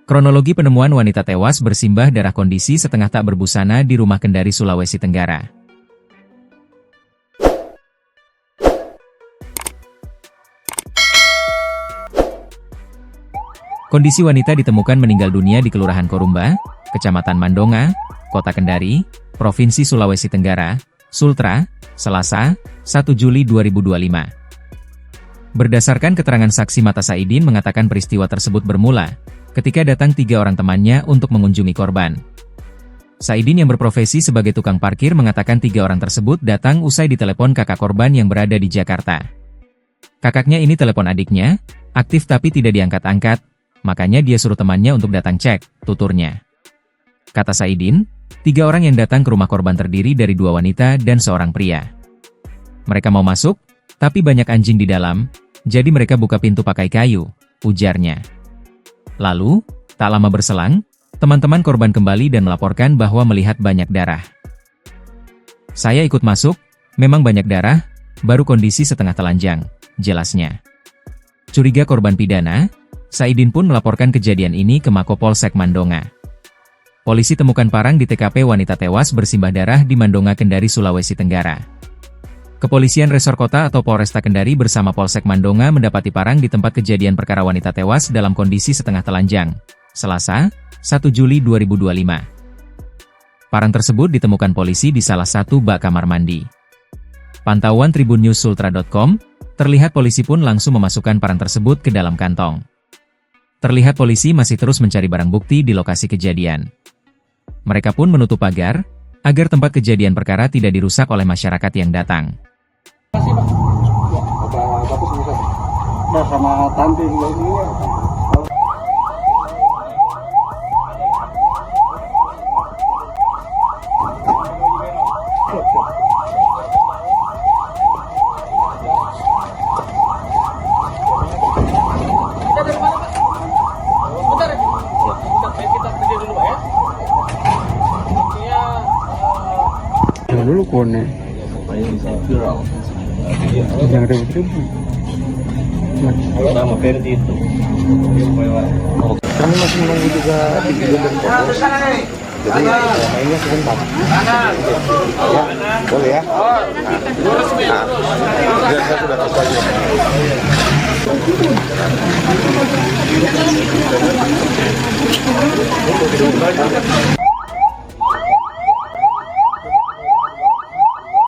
Kronologi penemuan wanita tewas bersimbah darah kondisi setengah tak berbusana di rumah Kendari, Sulawesi Tenggara. Kondisi wanita ditemukan meninggal dunia di Kelurahan Korumba, Kecamatan Mandonga, Kota Kendari, Provinsi Sulawesi Tenggara, Sultra, Selasa, 1 Juli 2025. Berdasarkan keterangan saksi mata, Saidin mengatakan peristiwa tersebut bermula ketika datang 3 orang temannya untuk mengunjungi korban. Saidin yang berprofesi sebagai tukang parkir mengatakan 3 orang tersebut datang usai ditelepon kakak korban yang berada di Jakarta. Kakaknya ini telepon adiknya, aktif tapi tidak diangkat-angkat, makanya dia suruh temannya untuk datang cek, tuturnya. Kata Saidin, 3 orang yang datang ke rumah korban terdiri dari 2 wanita dan seorang pria. Mereka mau masuk, tapi banyak anjing di dalam, jadi mereka buka pintu pakai kayu, ujarnya. Lalu, tak lama berselang, teman-teman korban kembali dan melaporkan bahwa melihat banyak darah. Saya ikut masuk, memang banyak darah, baru kondisi setengah telanjang, jelasnya. Curiga korban pidana, Saidin pun melaporkan kejadian ini ke Mapolsek Mandonga. Polisi temukan parang di TKP wanita tewas bersimbah darah di Mandonga, Kendari, Sulawesi Tenggara. Kepolisian Resor Kota atau Polresta Kendari bersama Polsek Mandonga mendapati parang di tempat kejadian perkara wanita tewas dalam kondisi setengah telanjang, Selasa, 1 Juli 2025. Parang tersebut ditemukan polisi di salah satu bak kamar mandi. Pantauan tribunnews.sultra.com, terlihat polisi pun langsung memasukkan parang tersebut ke dalam kantong. Terlihat polisi masih terus mencari barang bukti di lokasi kejadian. Mereka pun menutup pagar, agar tempat kejadian perkara tidak dirusak oleh masyarakat yang datang. Masih Pak? Ya, bagus bisa. Nah, sama tante ini. Dulu kone yang ribut-ribut sama Ferdi itu. Kami masih menunggu juga di gedung dari jadi mainnya sebentar ya, boleh ya. Saya sudah selesai.